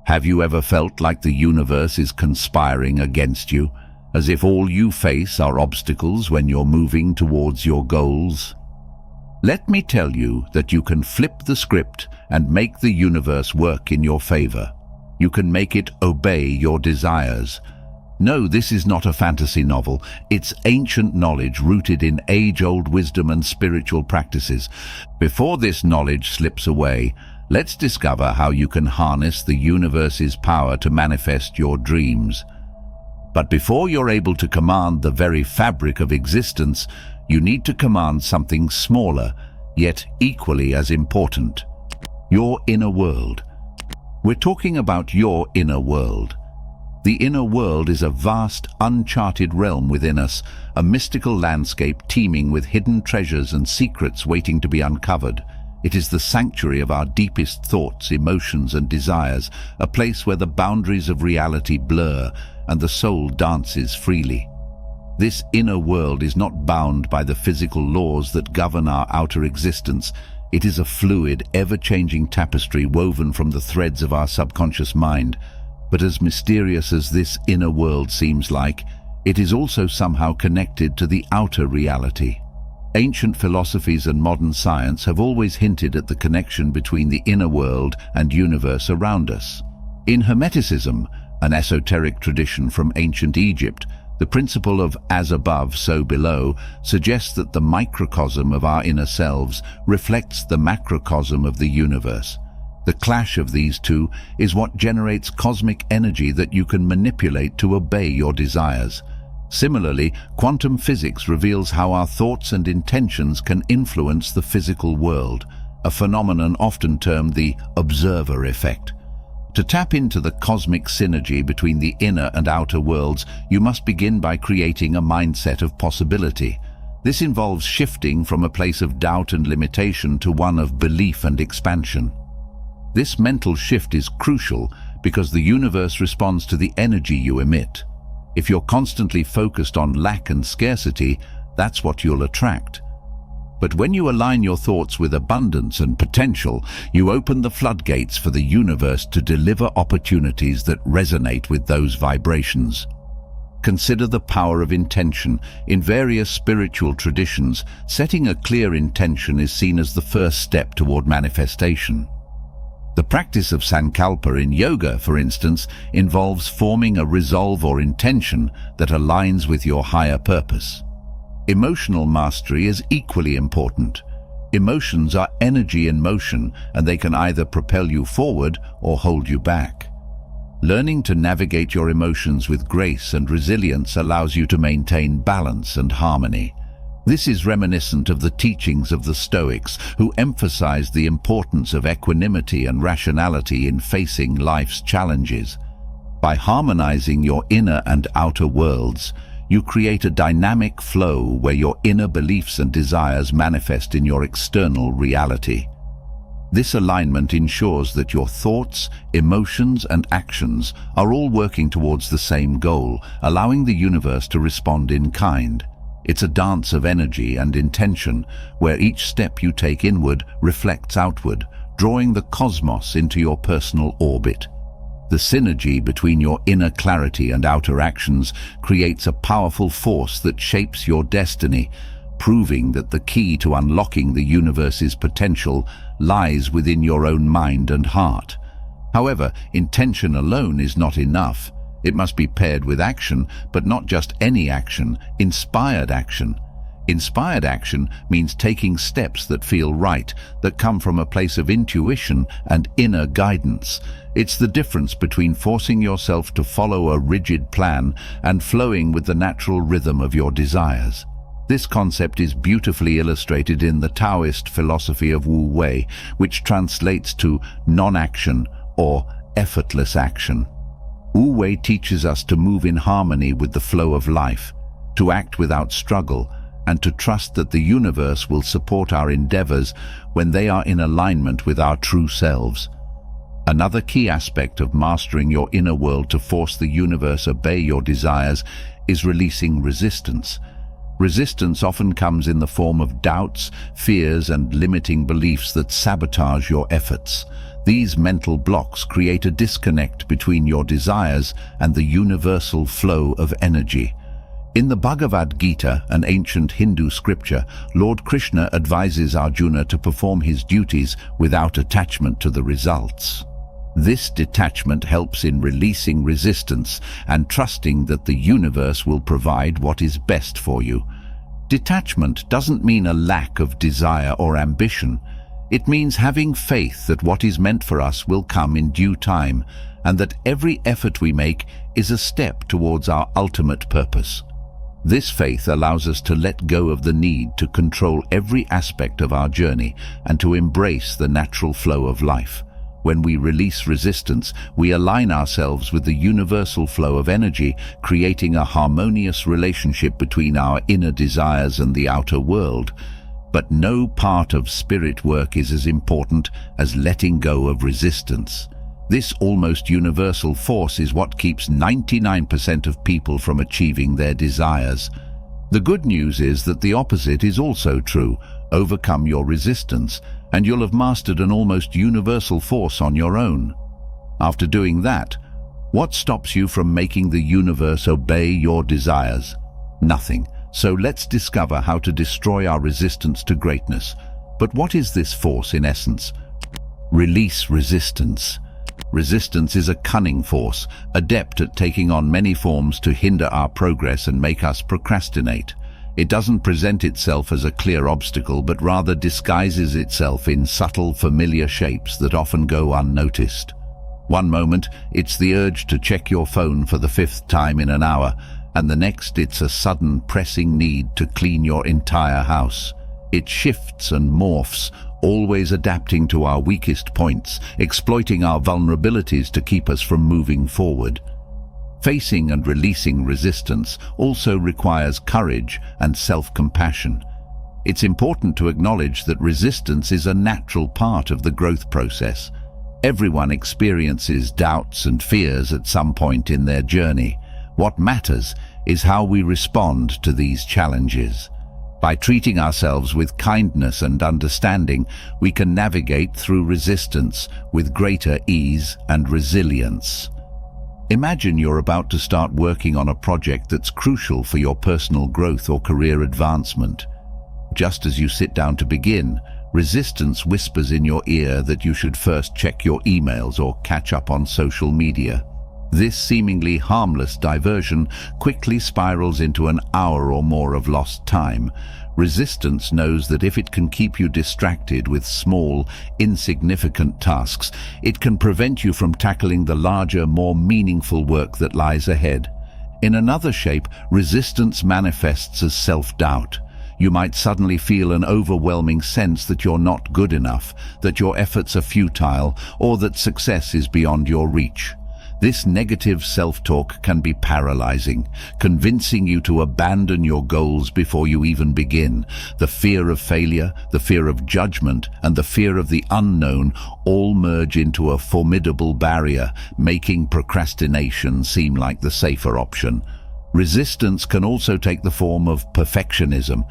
Have you ever felt like the universe is conspiring against you, as if all you face are obstacles when you're moving towards your goals? Let me tell you that you can flip the script and make the universe work in your favor. You can make it obey your desires. No, this is not a fantasy novel. It's ancient knowledge rooted in age-old wisdom and spiritual practices. Before this knowledge slips away, let's discover how you can harness the universe's power to manifest your dreams. But before you're able to command the very fabric of existence, you need to command something smaller, yet equally as important: your inner world. We're talking about your inner world. The inner world is a vast, uncharted realm within us, a mystical landscape teeming with hidden treasures and secrets waiting to be uncovered. It is the sanctuary of our deepest thoughts, emotions, and desires, a place where the boundaries of reality blur and the soul dances freely. This inner world is not bound by the physical laws that govern our outer existence. It is a fluid, ever-changing tapestry woven from the threads of our subconscious mind. But as mysterious as this inner world seems like, it is also somehow connected to the outer reality. Ancient philosophies and modern science have always hinted at the connection between the inner world and universe around us. In Hermeticism, an esoteric tradition from ancient Egypt, the principle of as above, so below suggests that the microcosm of our inner selves reflects the macrocosm of the universe. The clash of these two is what generates cosmic energy that you can manipulate to obey your desires. Similarly, quantum physics reveals how our thoughts and intentions can influence the physical world, a phenomenon often termed the observer effect. To tap into the cosmic synergy between the inner and outer worlds, you must begin by creating a mindset of possibility. This involves shifting from a place of doubt and limitation to one of belief and expansion. This mental shift is crucial because the universe responds to the energy you emit. If you're constantly focused on lack and scarcity, that's what you'll attract. But when you align your thoughts with abundance and potential, you open the floodgates for the universe to deliver opportunities that resonate with those vibrations. Consider the power of intention. In various spiritual traditions, setting a clear intention is seen as the first step toward manifestation. The practice of sankalpa in yoga, for instance, involves forming a resolve or intention that aligns with your higher purpose. Emotional mastery is equally important. Emotions are energy in motion, and they can either propel you forward or hold you back. Learning to navigate your emotions with grace and resilience allows you to maintain balance and harmony. This is reminiscent of the teachings of the Stoics, who emphasized the importance of equanimity and rationality in facing life's challenges. By harmonizing your inner and outer worlds, you create a dynamic flow where your inner beliefs and desires manifest in your external reality. This alignment ensures that your thoughts, emotions, and actions are all working towards the same goal, allowing the universe to respond in kind. It's a dance of energy and intention, where each step you take inward reflects outward, drawing the cosmos into your personal orbit. The synergy between your inner clarity and outer actions creates a powerful force that shapes your destiny, proving that the key to unlocking the universe's potential lies within your own mind and heart. However, intention alone is not enough. It must be paired with action, but not just any action, inspired action. Inspired action means taking steps that feel right, that come from a place of intuition and inner guidance. It's the difference between forcing yourself to follow a rigid plan and flowing with the natural rhythm of your desires. This concept is beautifully illustrated in the Taoist philosophy of Wu Wei, which translates to non-action or effortless action. Wu Wei teaches us to move in harmony with the flow of life, to act without struggle, and to trust that the universe will support our endeavors when they are in alignment with our true selves. Another key aspect of mastering your inner world to force the universe obey your desires is releasing resistance. Resistance often comes in the form of doubts, fears, and limiting beliefs that sabotage your efforts. These mental blocks create a disconnect between your desires and the universal flow of energy. In the Bhagavad Gita, an ancient Hindu scripture, Lord Krishna advises Arjuna to perform his duties without attachment to the results. This detachment helps in releasing resistance and trusting that the universe will provide what is best for you. Detachment doesn't mean a lack of desire or ambition. It means having faith that what is meant for us will come in due time, and that every effort we make is a step towards our ultimate purpose. This faith allows us to let go of the need to control every aspect of our journey and to embrace the natural flow of life. When we release resistance, we align ourselves with the universal flow of energy, creating a harmonious relationship between our inner desires and the outer world. But no part of spirit work is as important as letting go of resistance. This almost universal force is what keeps 99% of people from achieving their desires. The good news is that the opposite is also true. Overcome your resistance, and you'll have mastered an almost universal force on your own. After doing that, what stops you from making the universe obey your desires? Nothing. So let's discover how to destroy our resistance to greatness. But what is this force in essence? Release resistance. Resistance is a cunning force, adept at taking on many forms to hinder our progress and make us procrastinate. It doesn't present itself as a clear obstacle, but rather disguises itself in subtle, familiar shapes that often go unnoticed. One moment, it's the urge to check your phone for the 5th time in an hour, and the next it's a sudden, pressing need to clean your entire house. It shifts and morphs, always adapting to our weakest points, exploiting our vulnerabilities to keep us from moving forward. Facing and releasing resistance also requires courage and self-compassion. It's important to acknowledge that resistance is a natural part of the growth process. Everyone experiences doubts and fears at some point in their journey. What matters is how we respond to these challenges. By treating ourselves with kindness and understanding, we can navigate through resistance with greater ease and resilience. Imagine you're about to start working on a project that's crucial for your personal growth or career advancement. Just as you sit down to begin, resistance whispers in your ear that you should first check your emails or catch up on social media. This seemingly harmless diversion quickly spirals into an hour or more of lost time. Resistance knows that if it can keep you distracted with small, insignificant tasks, it can prevent you from tackling the larger, more meaningful work that lies ahead. In another shape, resistance manifests as self-doubt. You might suddenly feel an overwhelming sense that you're not good enough, that your efforts are futile, or that success is beyond your reach. This negative self-talk can be paralyzing, convincing you to abandon your goals before you even begin. The fear of failure, the fear of judgment, and the fear of the unknown all merge into a formidable barrier, making procrastination seem like the safer option. Resistance can also take the form of perfectionism.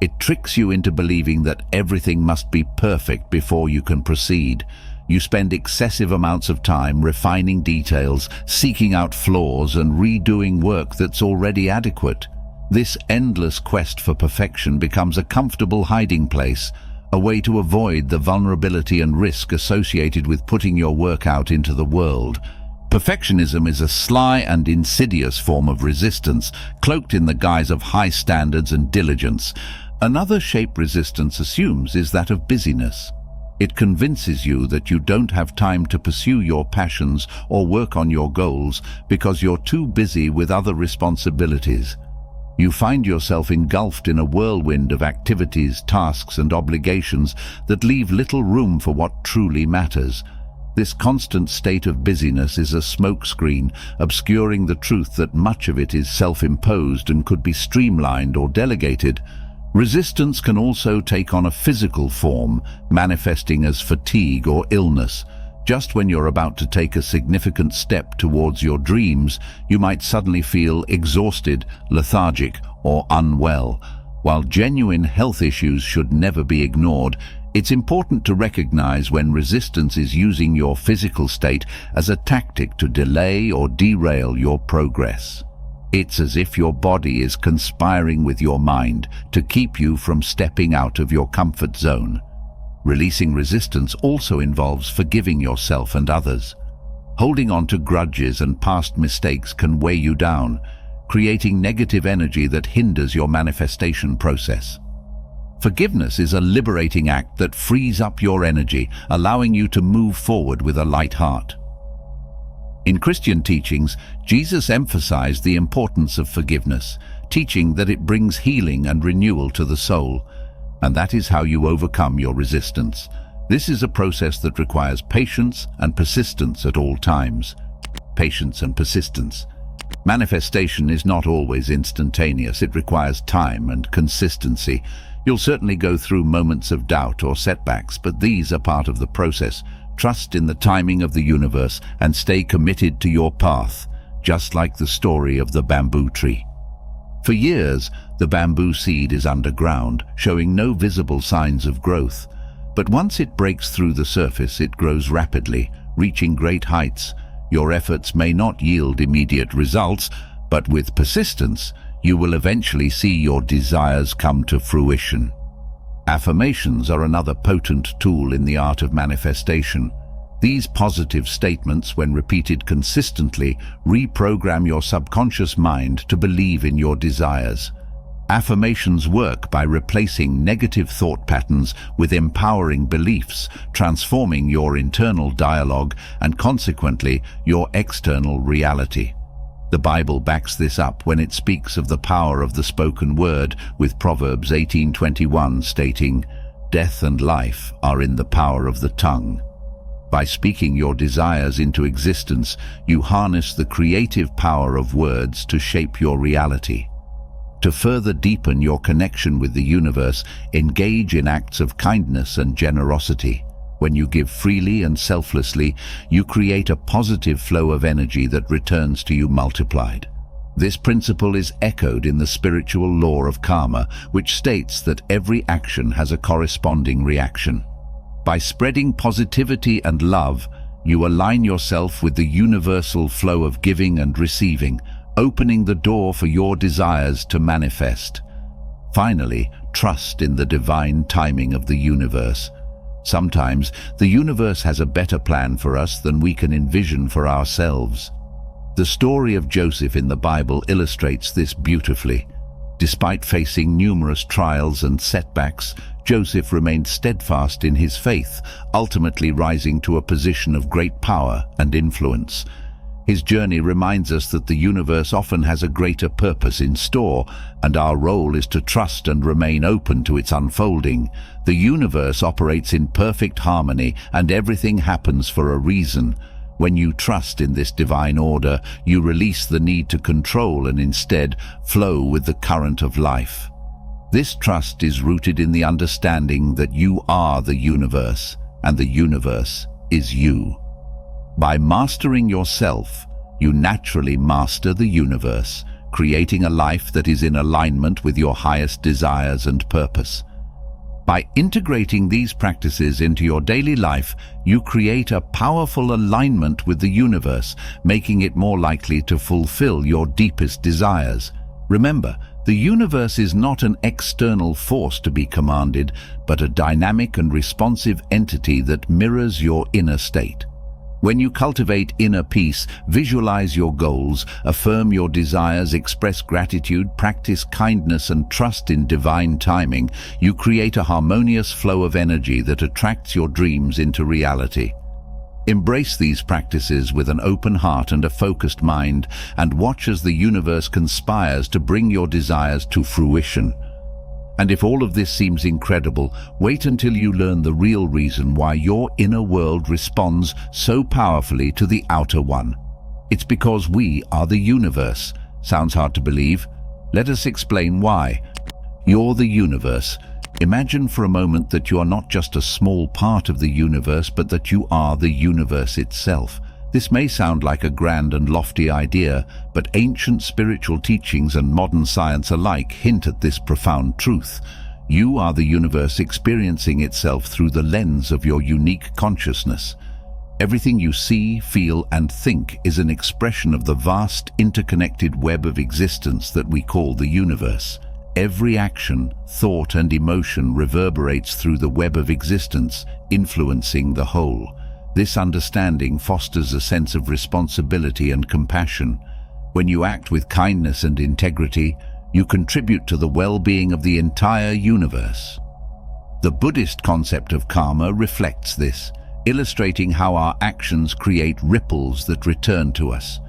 It tricks you into believing that everything must be perfect before you can proceed. You spend excessive amounts of time refining details, seeking out flaws, and redoing work that's already adequate. This endless quest for perfection becomes a comfortable hiding place, a way to avoid the vulnerability and risk associated with putting your work out into the world. Perfectionism is a sly and insidious form of resistance, cloaked in the guise of high standards and diligence. Another shape resistance assumes is that of busyness. It convinces you that you don't have time to pursue your passions or work on your goals because you're too busy with other responsibilities. You find yourself engulfed in a whirlwind of activities, tasks, and obligations that leave little room for what truly matters. This constant state of busyness is a smokescreen, obscuring the truth that much of it is self-imposed and could be streamlined or delegated. Resistance can also take on a physical form, manifesting as fatigue or illness. Just when you're about to take a significant step towards your dreams, you might suddenly feel exhausted, lethargic, or unwell. While genuine health issues should never be ignored, It's important to recognize when resistance is using your physical state as a tactic to delay or derail your progress. It's as if your body is conspiring with your mind to keep you from stepping out of your comfort zone. Releasing resistance also involves forgiving yourself and others. Holding on to grudges and past mistakes can weigh you down, creating negative energy that hinders your manifestation process. Forgiveness is a liberating act that frees up your energy, allowing you to move forward with a light heart. In Christian teachings, Jesus emphasized the importance of forgiveness, teaching that it brings healing and renewal to the soul. And that is how you overcome your resistance. This is a process that requires patience and persistence at all times. Patience and persistence. Manifestation is not always instantaneous. It requires time and consistency. You'll certainly go through moments of doubt or setbacks, but these are part of the process. Trust in the timing of the universe and stay committed to your path, just like the story of the bamboo tree. For years, the bamboo seed is underground, showing no visible signs of growth. But once it breaks through the surface, it grows rapidly, reaching great heights. Your efforts may not yield immediate results, but with persistence, you will eventually see your desires come to fruition. Affirmations are another potent tool in the art of manifestation. These positive statements, when repeated consistently, reprogram your subconscious mind to believe in your desires. Affirmations work by replacing negative thought patterns with empowering beliefs, transforming your internal dialogue and consequently your external reality. The Bible backs this up when it speaks of the power of the spoken word, with Proverbs 18:21 stating, "Death and life are in the power of the tongue." By speaking your desires into existence, you harness the creative power of words to shape your reality. To further deepen your connection with the universe, engage in acts of kindness and generosity. When you give freely and selflessly, you create a positive flow of energy that returns to you multiplied. This principle is echoed in the spiritual law of karma, which states that every action has a corresponding reaction. By spreading positivity and love, you align yourself with the universal flow of giving and receiving, opening the door for your desires to manifest. Finally, trust in the divine timing of the universe. Sometimes, the universe has a better plan for us than we can envision for ourselves. The story of Joseph in the Bible illustrates this beautifully. Despite facing numerous trials and setbacks, Joseph remained steadfast in his faith, ultimately rising to a position of great power and influence. His journey reminds us that the universe often has a greater purpose in store, and our role is to trust and remain open to its unfolding. The universe operates in perfect harmony, and everything happens for a reason. When you trust in this divine order, you release the need to control and instead flow with the current of life. This trust is rooted in the understanding that you are the universe, and the universe is you. By mastering yourself, you naturally master the universe, creating a life that is in alignment with your highest desires and purpose. By integrating these practices into your daily life, you create a powerful alignment with the universe, making it more likely to fulfill your deepest desires. Remember, the universe is not an external force to be commanded, but a dynamic and responsive entity that mirrors your inner state. When you cultivate inner peace, visualize your goals, affirm your desires, express gratitude, practice kindness, and trust in divine timing, you create a harmonious flow of energy that attracts your dreams into reality. Embrace these practices with an open heart and a focused mind, and watch as the universe conspires to bring your desires to fruition. And if all of this seems incredible, wait until you learn the real reason why your inner world responds so powerfully to the outer one. It's because we are the universe. Sounds hard to believe? Let us explain why. You're the universe. Imagine for a moment that you are not just a small part of the universe, but that you are the universe itself. This may sound like a grand and lofty idea, but ancient spiritual teachings and modern science alike hint at this profound truth. You are the universe experiencing itself through the lens of your unique consciousness. Everything you see, feel, and think is an expression of the vast, interconnected web of existence that we call the universe. Every action, thought, and emotion reverberates through the web of existence, influencing the whole. This understanding fosters a sense of responsibility and compassion. When you act with kindness and integrity, you contribute to the well-being of the entire universe. The Buddhist concept of karma reflects this, illustrating how our actions create ripples that return to us.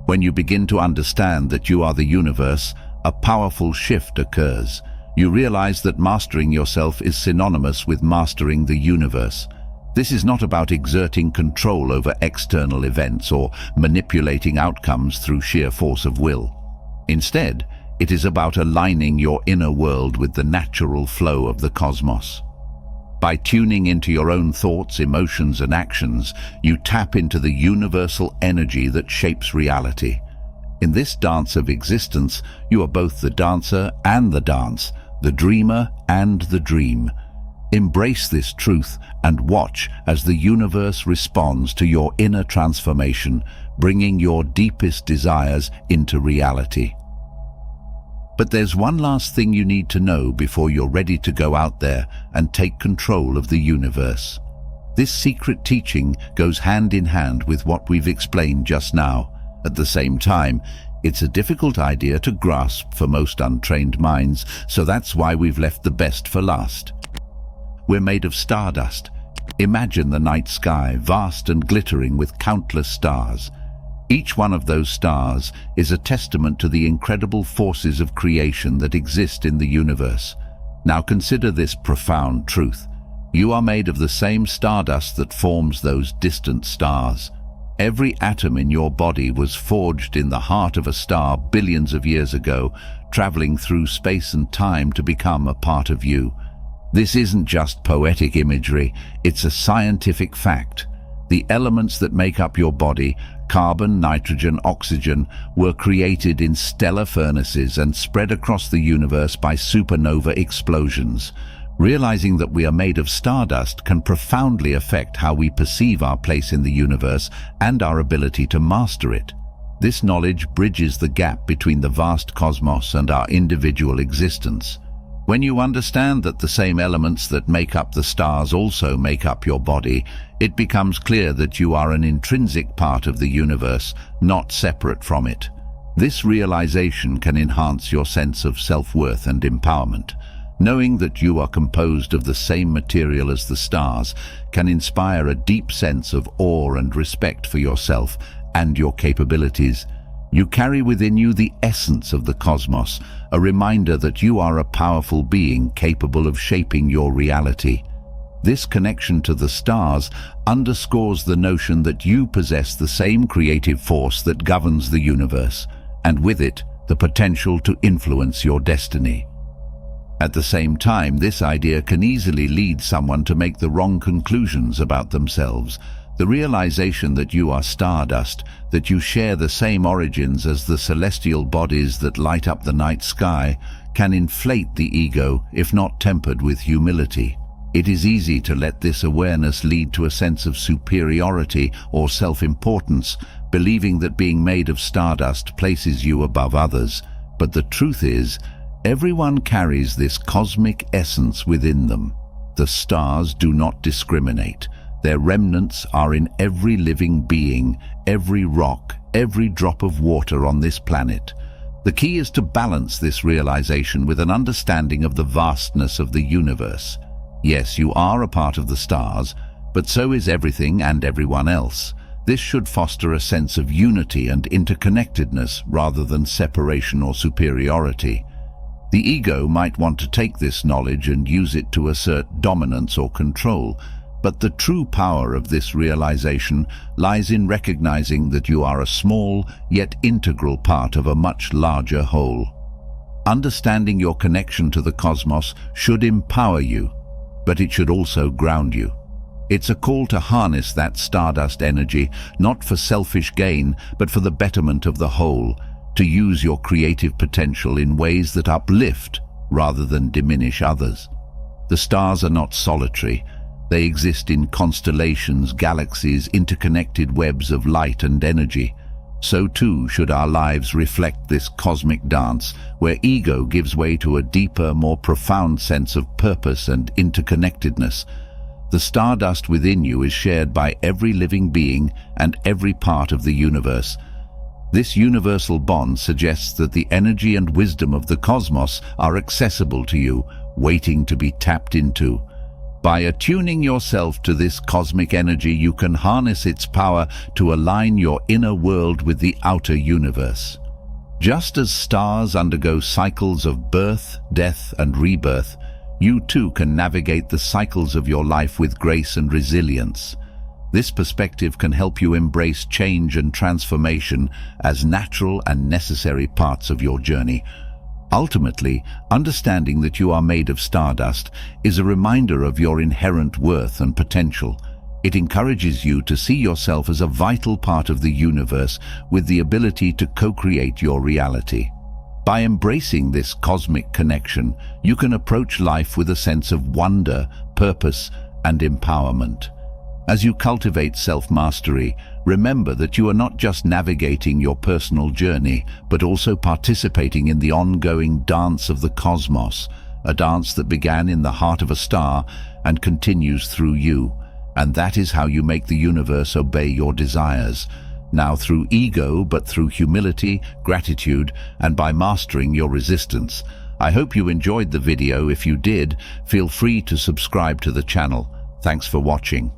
When you begin to understand that you are the universe, a powerful shift occurs. You realize that mastering yourself is synonymous with mastering the universe. This is not about exerting control over external events or manipulating outcomes through sheer force of will. Instead, it is about aligning your inner world with the natural flow of the cosmos. By tuning into your own thoughts, emotions, and actions, you tap into the universal energy that shapes reality. In this dance of existence, you are both the dancer and the dance, the dreamer and the dream. Embrace this truth and watch as the universe responds to your inner transformation, bringing your deepest desires into reality. But there's one last thing you need to know before you're ready to go out there and take control of the universe. This secret teaching goes hand in hand with what we've explained just now. At the same time, it's a difficult idea to grasp for most untrained minds, so that's why we've left the best for last. We're made of stardust. Imagine the night sky, vast and glittering with countless stars. Each one of those stars is a testament to the incredible forces of creation that exist in the universe. Now consider this profound truth. You are made of the same stardust that forms those distant stars. Every atom in your body was forged in the heart of a star billions of years ago, traveling through space and time to become a part of you. This isn't just poetic imagery, it's a scientific fact. The elements that make up your body, carbon, nitrogen, oxygen, were created in stellar furnaces and spread across the universe by supernova explosions. Realizing that we are made of stardust can profoundly affect how we perceive our place in the universe and our ability to master it. This knowledge bridges the gap between the vast cosmos and our individual existence. When you understand that the same elements that make up the stars also make up your body, it becomes clear that you are an intrinsic part of the universe, not separate from it. This realization can enhance your sense of self-worth and empowerment. Knowing that you are composed of the same material as the stars can inspire a deep sense of awe and respect for yourself and your capabilities. You carry within you the essence of the cosmos, a reminder that you are a powerful being capable of shaping your reality. This connection to the stars underscores the notion that you possess the same creative force that governs the universe, and with it, the potential to influence your destiny. At the same time, this idea can easily lead someone to make the wrong conclusions about themselves. The realization that you are stardust, that you share the same origins as the celestial bodies that light up the night sky, can inflate the ego if not tempered with humility. It is easy to let this awareness lead to a sense of superiority or self-importance, believing that being made of stardust places you above others. But the truth is, everyone carries this cosmic essence within them. The stars do not discriminate. Their remnants are in every living being, every rock, every drop of water on this planet. The key is to balance this realization with an understanding of the vastness of the universe. Yes, you are a part of the stars, but so is everything and everyone else. This should foster a sense of unity and interconnectedness rather than separation or superiority. The ego might want to take this knowledge and use it to assert dominance or control, but the true power of this realization lies in recognizing that you are a small yet integral part of a much larger whole. Understanding your connection to the cosmos should empower you, but it should also ground you. It's a call to harness that stardust energy, not for selfish gain, but for the betterment of the whole, to use your creative potential in ways that uplift rather than diminish others. The stars are not solitary. They exist in constellations, galaxies, interconnected webs of light and energy. So too should our lives reflect this cosmic dance, where ego gives way to a deeper, more profound sense of purpose and interconnectedness. The stardust within you is shared by every living being and every part of the universe. This universal bond suggests that the energy and wisdom of the cosmos are accessible to you, waiting to be tapped into. By attuning yourself to this cosmic energy, you can harness its power to align your inner world with the outer universe. Just as stars undergo cycles of birth, death, and rebirth, you too can navigate the cycles of your life with grace and resilience. This perspective can help you embrace change and transformation as natural and necessary parts of your journey. Ultimately, understanding that you are made of stardust is a reminder of your inherent worth and potential. It encourages you to see yourself as a vital part of the universe with the ability to co-create your reality. By embracing this cosmic connection, you can approach life with a sense of wonder, purpose, and empowerment. As you cultivate self-mastery, remember that you are not just navigating your personal journey, but also participating in the ongoing dance of the cosmos, a dance that began in the heart of a star and continues through you. And that is how you make the universe obey your desires. Now through ego, but through humility, gratitude, and by mastering your resistance. I hope you enjoyed the video. If you did, feel free to subscribe to the channel. Thanks for watching.